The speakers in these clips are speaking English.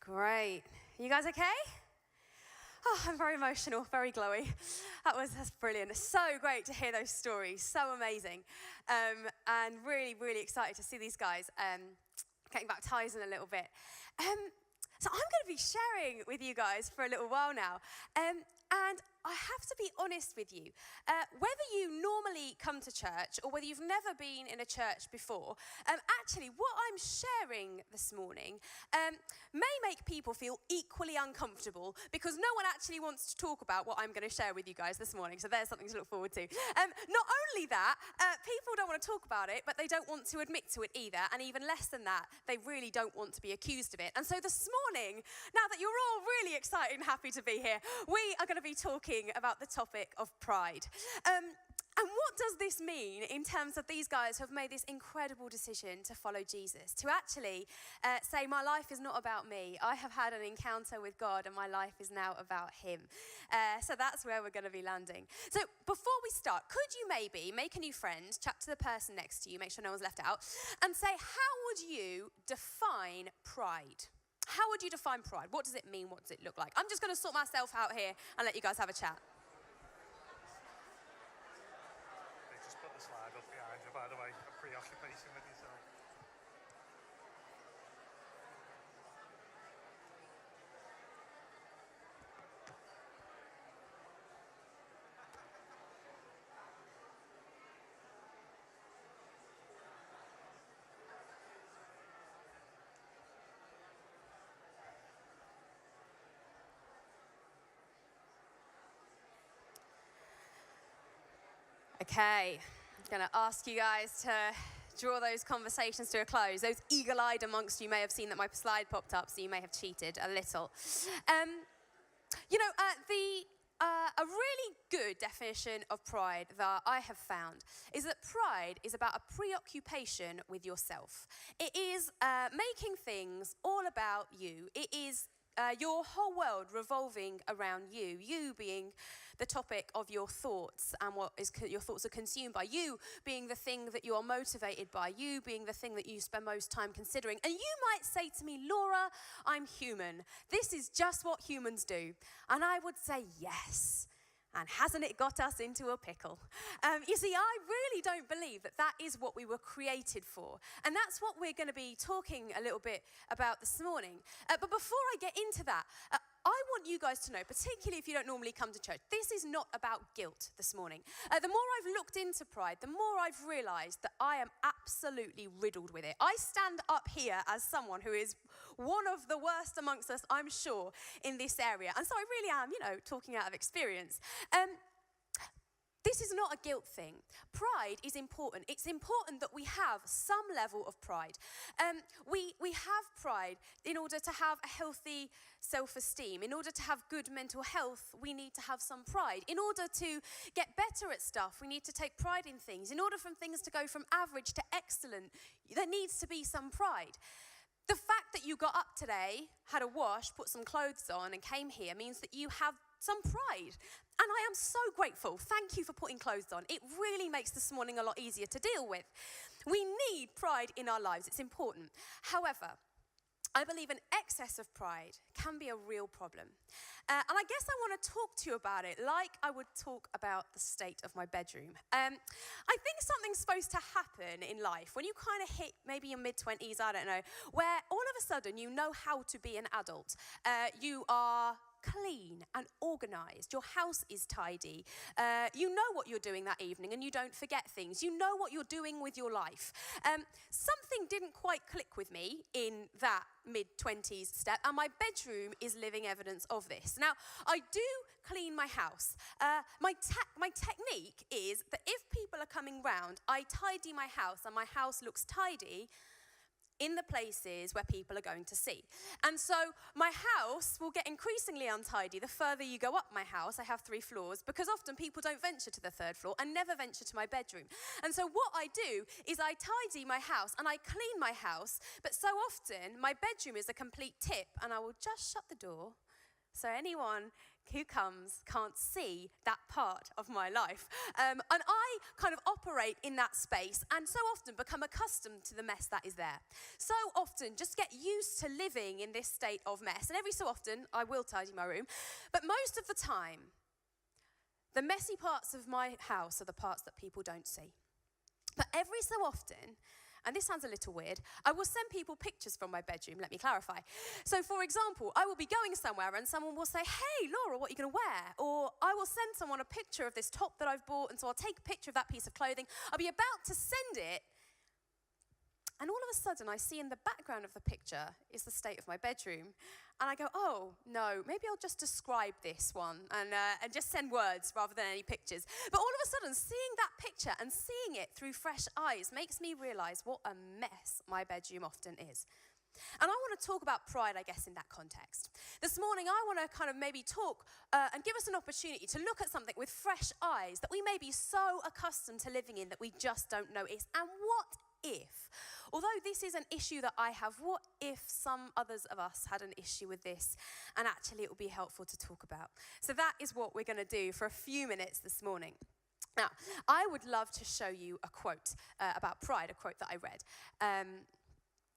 Great. You guys okay? Oh, I'm very emotional, very glowy. That's brilliant. It's so great to hear those stories. So amazing. And really, really excited to see these guys getting baptized in a little bit. So I'm going to be sharing with you guys for a little while now. And I have to be honest with you, whether you normally come to church or whether you've never been in a church before, actually what I'm sharing this morning may make people feel equally uncomfortable because no one actually wants to talk about what I'm going to share with you guys this morning. So there's something to look forward to. Not only that, people don't want to talk about it, but they don't want to admit to it either. And even less than that, they really don't want to be accused of it. And so this morning, now that you're all really excited and happy to be here, we are going to be talking about the topic of pride. And what does this mean in terms of these guys who have made this incredible decision to follow Jesus, to actually say, my life is not about me. I have had an encounter with God and my life is now about him. So that's where we're going to be landing. So before we start, could you maybe make a new friend, chat to the person next to you, make sure no one's left out, and say, how would you define pride? How would you define pride? What does it mean? What does it look like? I'm just going to sort myself out here and let you guys have a chat. They just put the slide up behind you, by the way, a preoccupation with yourself. Okay, I'm going to ask you guys to draw those conversations to a close. Those eagle-eyed amongst you may have seen that my slide popped up, so you may have cheated a little. A really good definition of pride that I have found is that pride is about a preoccupation with yourself. It is making things all about you. It is your whole world revolving around you, you being the topic of your thoughts and what your thoughts are consumed by, you being the thing that you are motivated by, you being the thing that you spend most time considering. And you might say to me, Laura, I'm human. This is just what humans do. And I would say, yes. And hasn't it got us into a pickle? You see, I really don't believe that that is what we were created for. And that's what we're going to be talking a little bit about this morning. But before I get into that, I want you guys to know, particularly if you don't normally come to church, this is not about guilt this morning. The more I've looked into pride, the more I've realized that I am absolutely riddled with it. I stand up here as someone who is one of the worst amongst us, I'm sure, in this area. And so I really am, talking out of experience. This is not a guilt thing. Pride is important. It's important that we have some level of pride. We have pride in order to have a healthy self-esteem. In order to have good mental health, we need to have some pride. In order to get better at stuff, we need to take pride in things. In order for things to go from average to excellent, there needs to be some pride. The fact that you got up today, had a wash, put some clothes on and came here means that you have some pride. And I am so grateful. Thank you for putting clothes on. It really makes this morning a lot easier to deal with. We need pride in our lives. It's important. However, I believe an excess of pride can be a real problem. And I guess I want to talk to you about it like I would talk about the state of my bedroom. I think something's supposed to happen in life when you kind of hit maybe your mid-20s, I don't know, where all of a sudden you know how to be an adult. You are clean and organized. Your house is tidy. You know what you're doing that evening and you don't forget things. You know what you're doing with your life. Something didn't quite click with me in that mid-20s step, and my bedroom is living evidence of this. Now, I do clean my house. My technique is that if people are coming round, I tidy my house and my house looks tidy in the places where people are going to see. And so my house will get increasingly untidy the further you go up my house. I have 3 floors because often people don't venture to the 3rd floor and never venture to my bedroom. And so what I do is I tidy my house and I clean my house, but so often my bedroom is a complete tip and I will just shut the door so anyone who comes can't see that part of my life. And I kind of operate in that space and so often become accustomed to the mess that is there. So often just get used to living in this state of mess. And every so often, I will tidy my room. But most of the time, the messy parts of my house are the parts that people don't see. But every so often, and this sounds a little weird, I will send people pictures from my bedroom, let me clarify. So for example, I will be going somewhere and someone will say, hey, Laura, what are you going to wear? Or I will send someone a picture of this top that I've bought, and so I'll take a picture of that piece of clothing. I'll be about to send it, and all of a sudden I see in the background of the picture is the state of my bedroom. And I go, oh, no, maybe I'll just describe this one and just send words rather than any pictures. But all of a sudden, seeing that picture and seeing it through fresh eyes makes me realize what a mess my bedroom often is. And I want to talk about pride, I guess, in that context. This morning, I want to kind of maybe talk and give us an opportunity to look at something with fresh eyes that we may be so accustomed to living in that we just don't notice. And what if, although this is an issue that I have, what if some others of us had an issue with this and actually it would be helpful to talk about? So that is what we're going to do for a few minutes this morning. Now, I would love to show you a quote about pride, a quote that I read.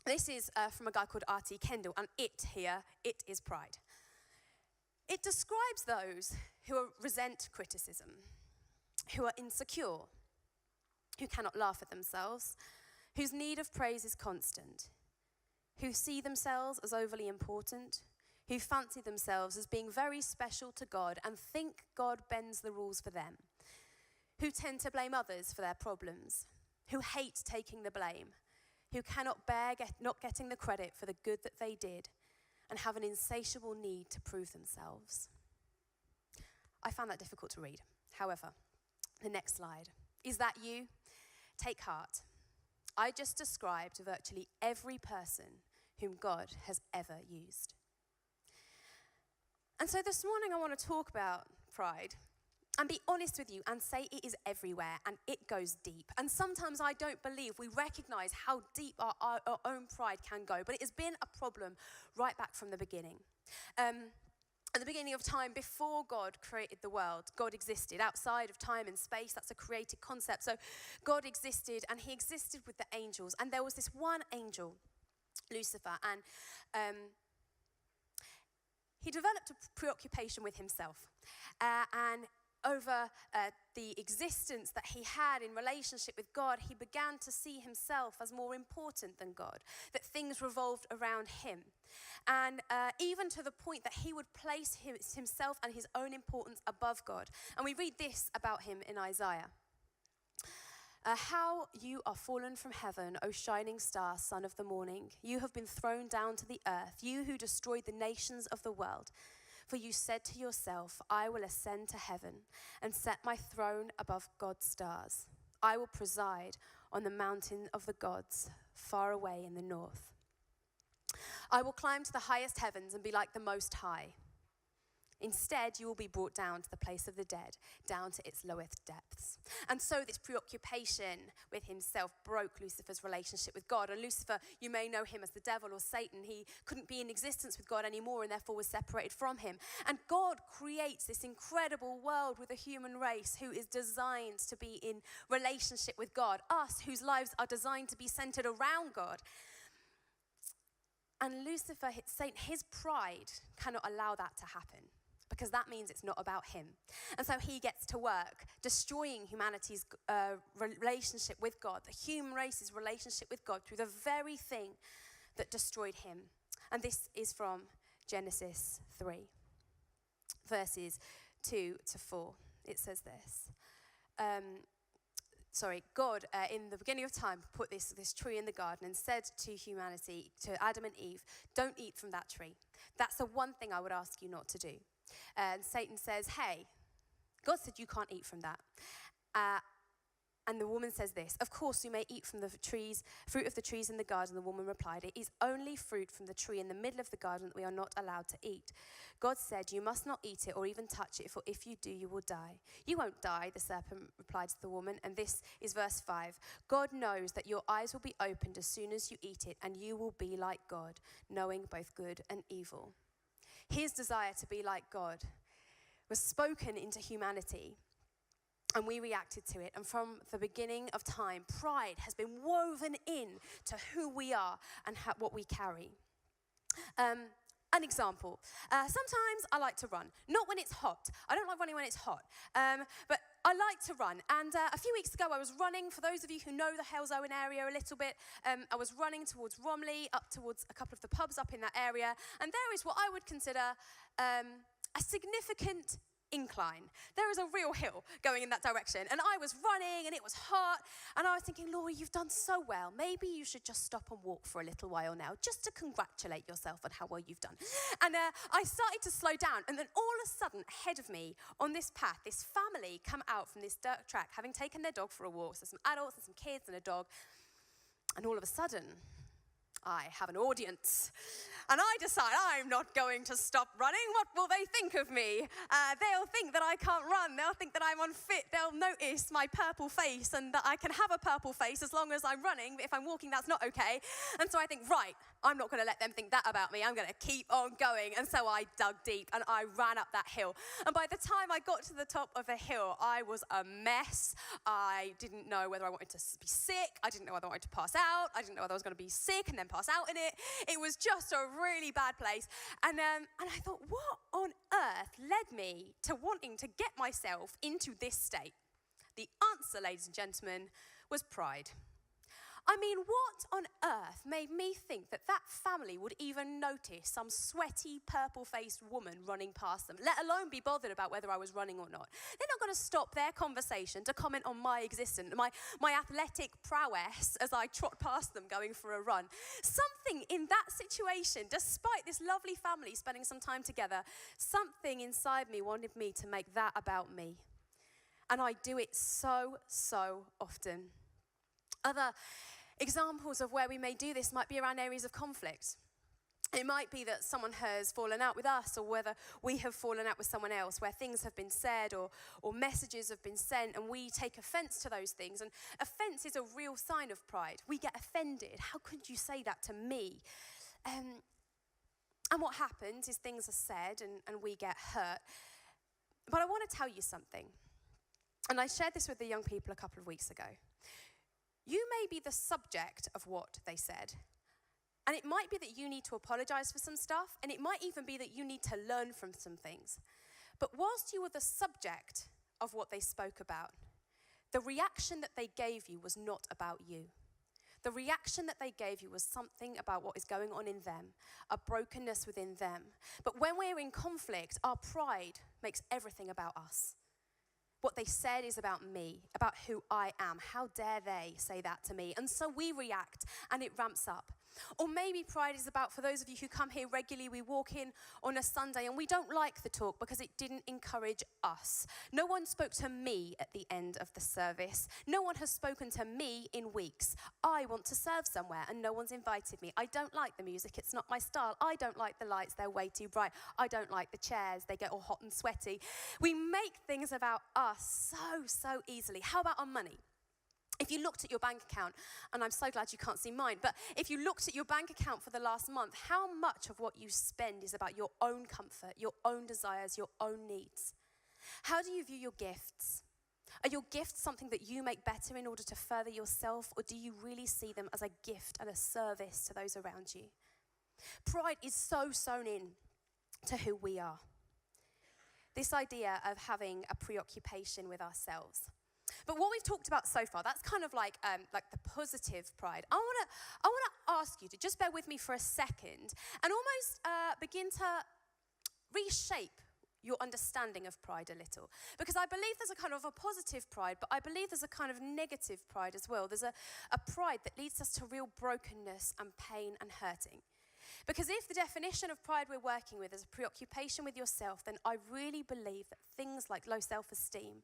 This is from a guy called R.T. Kendall, and it is pride. It describes those who resent criticism, who are insecure, who cannot laugh at themselves, whose need of praise is constant, who see themselves as overly important, who fancy themselves as being very special to God and think God bends the rules for them, who tend to blame others for their problems, who hate taking the blame, who cannot bear not getting the credit for the good that they did, and have an insatiable need to prove themselves. I found that difficult to read. However, the next slide. Is that you? Take heart. I just described virtually every person whom God has ever used. And so this morning I want to talk about pride and be honest with you and say it is everywhere and it goes deep. And sometimes I don't believe we recognize how deep our own pride can go, but it has been a problem right back from the beginning. At the beginning of time, before God created the world, God existed outside of time and space. That's a created concept. So God existed, and he existed with the angels. And there was this one angel, Lucifer, and he developed a preoccupation with himself. And over the existence that he had in relationship with God, he began to see himself as more important than God, that things revolved around him. And even to the point that he would place himself and his own importance above God. And we read this about him in Isaiah. How you are fallen from heaven, O shining star, son of the morning. You have been thrown down to the earth, you who destroyed the nations of the world. For you said to yourself, I will ascend to heaven and set my throne above God's stars. I will preside on the mountain of the gods, far away in the north. I will climb to the highest heavens and be like the Most High. Instead, you will be brought down to the place of the dead, down to its lowest depths. And so this preoccupation with himself broke Lucifer's relationship with God. And Lucifer, you may know him as the devil or Satan. He couldn't be in existence with God anymore and therefore was separated from him. And God creates this incredible world with a human race who is designed to be in relationship with God. Us, whose lives are designed to be centered around God. And Lucifer, Satan, his pride cannot allow that to happen. Because that means it's not about him. And so he gets to work, destroying humanity's relationship with God, the human race's relationship with God, through the very thing that destroyed him. And this is from Genesis 3, verses 2 to 4. It says this. God, in the beginning of time, put this tree in the garden and said to humanity, to Adam and Eve, don't eat from that tree. That's the one thing I would ask you not to do. And Satan says, hey, God said you can't eat from that. And the woman says this, of course you may eat from the fruit of the trees in the garden. The woman replied, it is only fruit from the tree in the middle of the garden that we are not allowed to eat. God said, you must not eat it or even touch it, for if you do, you will die. You won't die, the serpent replied to the woman. And this is verse 5. God knows that your eyes will be opened as soon as you eat it, and you will be like God, knowing both good and evil. His desire to be like God was spoken into humanity, and we reacted to it. And from the beginning of time, pride has been woven in to who we are and what we carry. An example, sometimes I like to run, not when it's hot. I don't like running when it's hot, but I like to run. And a few weeks ago I was running, for those of you who know the Hales Owen area a little bit, I was running towards Romley, up towards a couple of the pubs up in that area, and there is what I would consider a significant incline. There is a real hill going in that direction, and I was running and it was hot, and I was thinking, Laura, you've done so well. Maybe you should just stop and walk for a little while now, just to congratulate yourself on how well you've done. And I started to slow down, and then all of a sudden, ahead of me on this path, this family come out from this dirt track, having taken their dog for a walk. So some adults and some kids and a dog, and all of a sudden, I have an audience. And I decide I'm not going to stop running. What will they think of me? They'll think that I can't run. They'll think that I'm unfit. They'll notice my purple face and that I can have a purple face as long as I'm running. But if I'm walking, that's not okay. And so I think, right, I'm not going to let them think that about me. I'm going to keep on going. And so I dug deep and I ran up that hill. And by the time I got to the top of the hill, I was a mess. I didn't know whether I wanted to be sick. I didn't know whether I wanted to pass out. I didn't know whether I was going to be sick and then pass out in it. It was just a really bad place. And I thought, what on earth led me to wanting to get myself into this state? The answer, ladies and gentlemen, was pride. I mean, what on earth made me think that that family would even notice some sweaty, purple-faced woman running past them, let alone be bothered about whether I was running or not? They're not going to stop their conversation to comment on my existence, my athletic prowess as I trot past them going for a run. Something in that situation, despite this lovely family spending some time together, something inside me wanted me to make that about me. And I do it so often. Other examples of where we may do this might be around areas of conflict. It might be that someone has fallen out with us, or whether we have fallen out with someone else, where things have been said or messages have been sent, and we take offense to those things. And offense is a real sign of pride. We get offended. How could you say that to me? And what happens is things are said and we get hurt. But I want to tell you something. And I shared this with the young people a couple of weeks ago. You may be the subject of what they said. And it might be that you need to apologize for some stuff, and it might even be that you need to learn from some things. But whilst you were the subject of what they spoke about, the reaction that they gave you was not about you. The reaction that they gave you was something about what is going on in them, a brokenness within them. But when we're in conflict, our pride makes everything about us. What they said is about me, about who I am. How dare they say that to me? And so we react, and it ramps up. Or maybe pride is about, for those of you who come here regularly, we walk in on a Sunday and we don't like the talk because it didn't encourage us. No one spoke to me at the end of the service. No one has spoken to me in weeks. I want to serve somewhere and no one's invited me. I don't like the music. It's not my style. I don't like the lights. They're way too bright. I don't like the chairs. They get all hot and sweaty. We make things about us so easily. How about our money? If you looked at your bank account, and I'm so glad you can't see mine, but if you looked at your bank account for the last month, how much of what you spend is about your own comfort, your own desires, your own needs? How do you view your gifts? Are your gifts something that you make better in order to further yourself, or do you really see them as a gift and a service to those around you? Pride is so sewn in to who we are. This idea of having a preoccupation with ourselves. But what we've talked about so far, that's kind of like the positive pride. I want to ask you to just bear with me for a second and almost begin to reshape your understanding of pride a little. Because I believe there's a kind of a positive pride, but I believe there's a kind of negative pride as well. There's a pride that leads us to real brokenness and pain and hurting. Because if the definition of pride we're working with is a preoccupation with yourself, then I really believe that things like low self-esteem,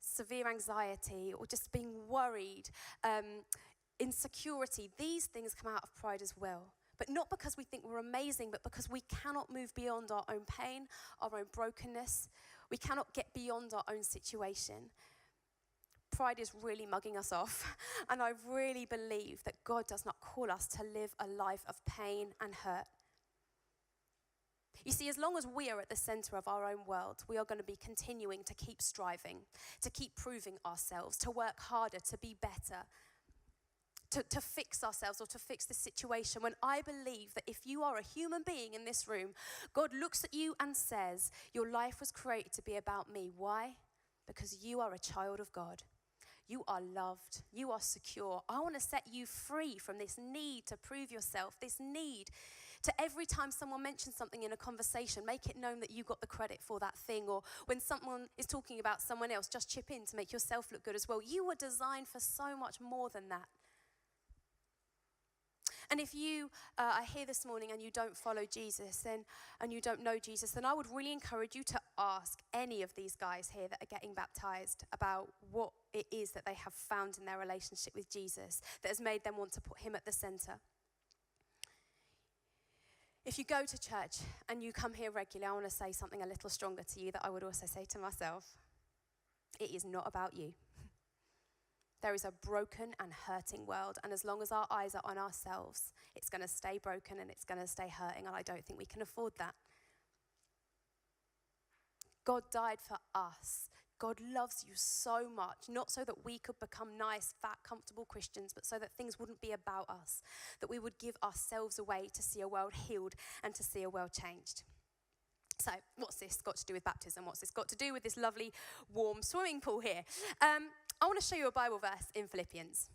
severe anxiety, or just being worried, insecurity, these things come out of pride as well. But not because we think we're amazing, but because we cannot move beyond our own pain, our own brokenness. We cannot get beyond our own situation. Pride is really mugging us off. And I really believe that God does not call us to live a life of pain and hurt. You see, as long as we are at the center of our own world, we are going to be continuing to keep striving, to keep proving ourselves, to work harder, to be better, to fix ourselves or to fix the situation. When I believe that if you are a human being in this room, God looks at you and says, your life was created to be about me. Why? Because you are a child of God. You are loved. You are secure. I want to set you free from this need to prove yourself, this need to every time someone mentions something in a conversation, make it known that you got the credit for that thing. Or when someone is talking about someone else, just chip in to make yourself look good as well. You were designed for so much more than that. And if you are here this morning and you don't follow Jesus and you don't know Jesus, then I would really encourage you to ask any of these guys here that are getting baptized about what it is that they have found in their relationship with Jesus that has made them want to put him at the center. If you go to church and you come here regularly, I want to say something a little stronger to you that I would also say to myself. It is not about you. There is a broken and hurting world, and as long as our eyes are on ourselves, it's going to stay broken and it's going to stay hurting, and I don't think we can afford that. God died for us. God loves you so much, not so that we could become nice, fat, comfortable Christians, but so that things wouldn't be about us, that we would give ourselves away to see a world healed and to see a world changed. So what's this got to do with baptism? What's this got to do with this lovely, warm swimming pool here? I want to show you a Bible verse in Philippians.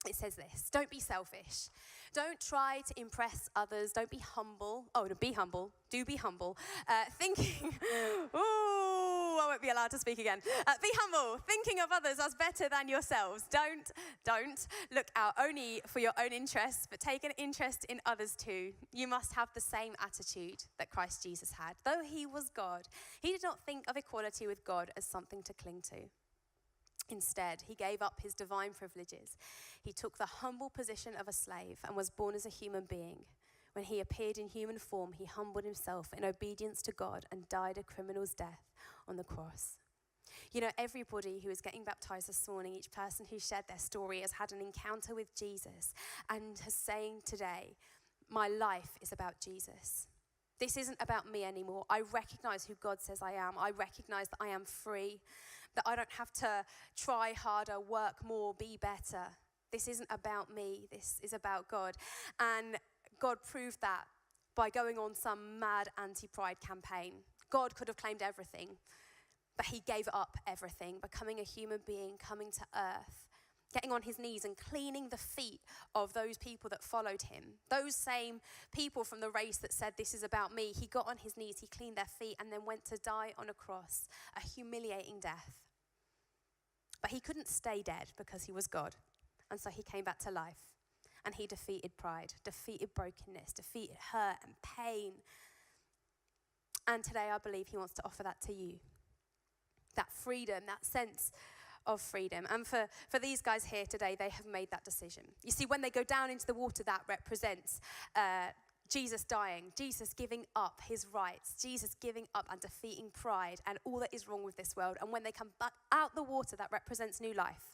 It says this: don't be selfish. Don't try to impress others. Don't be humble. Oh, no, be humble. Do be humble. Thinking, I won't be allowed to speak again. Be humble, thinking of others as better than yourselves. Don't look out only for your own interests, but take an interest in others too. You must have the same attitude that Christ Jesus had. Though he was God, he did not think of equality with God as something to cling to. Instead, he gave up his divine privileges. He took the humble position of a slave and was born as a human being. When he appeared in human form, he humbled himself in obedience to God and died a criminal's death on the cross. You know, everybody who is getting baptized this morning, each person who shared their story has had an encounter with Jesus and has saying today, my life is about Jesus. This isn't about me anymore. I recognize who God says I am. I recognize that I am free, that I don't have to try harder, work more, be better. This isn't about me. This is about God. And God proved that by going on some mad anti-pride campaign. God could have claimed everything, but he gave up everything, becoming a human being, coming to earth, getting on his knees and cleaning the feet of those people that followed him. Those same people from the race that said, this is about me. He got on his knees, he cleaned their feet, and then went to die on a cross, a humiliating death. But he couldn't stay dead because he was God. And so he came back to life. And he defeated pride, defeated brokenness, defeated hurt and pain. And today I believe he wants to offer that to you. That freedom, that sense of freedom. And for these guys here today, they have made that decision. You see, when they go down into the water, that represents Jesus dying, Jesus giving up his rights, Jesus giving up and defeating pride and all that is wrong with this world. And when they come back out the water, that represents new life.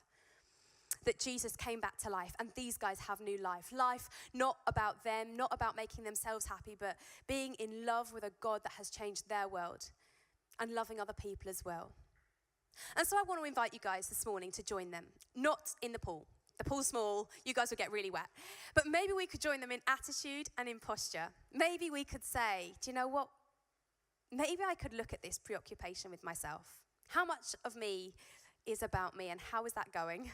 That Jesus came back to life, and these guys have new life. Life not about them, not about making themselves happy, but being in love with a God that has changed their world and loving other people as well. And so I want to invite you guys this morning to join them, not in the pool. The pool's small, you guys will get really wet. But maybe we could join them in attitude and in posture. Maybe we could say, do you know what? Maybe I could look at this preoccupation with myself. How much of me is about me, and how is that going?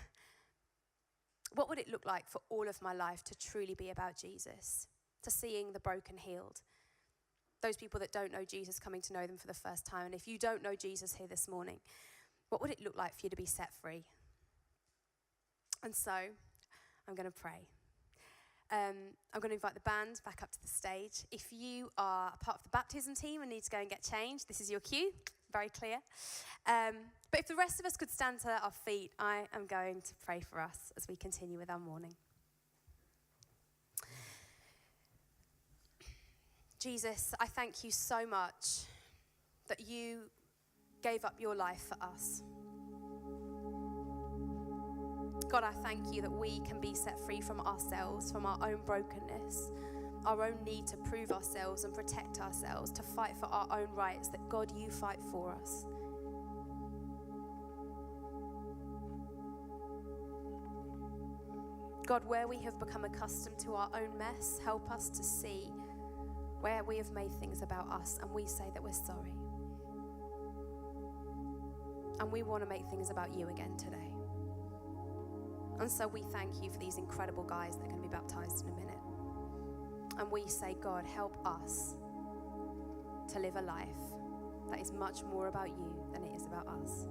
What would it look like for all of my life to truly be about Jesus, to seeing the broken healed? Those people that don't know Jesus coming to know them for the first time. And if you don't know Jesus here this morning, what would it look like for you to be set free? And so I'm going to pray. I'm going to invite the band back up to the stage. If you are a part of the baptism team and need to go and get changed, this is your cue, very clear. But if the rest of us could stand to our feet, I am going to pray for us as we continue with our morning. Jesus, I thank you so much that you gave up your life for us. God, I thank you that we can be set free from ourselves, from our own brokenness, our own need to prove ourselves and protect ourselves, to fight for our own rights, that God, you fight for us. God, where we have become accustomed to our own mess, help us to see where we have made things about us, and we say that we're sorry. And we want to make things about you again today. And so we thank you for these incredible guys that are going to be baptized in a minute. And we say, God, help us to live a life that is much more about you than it is about us.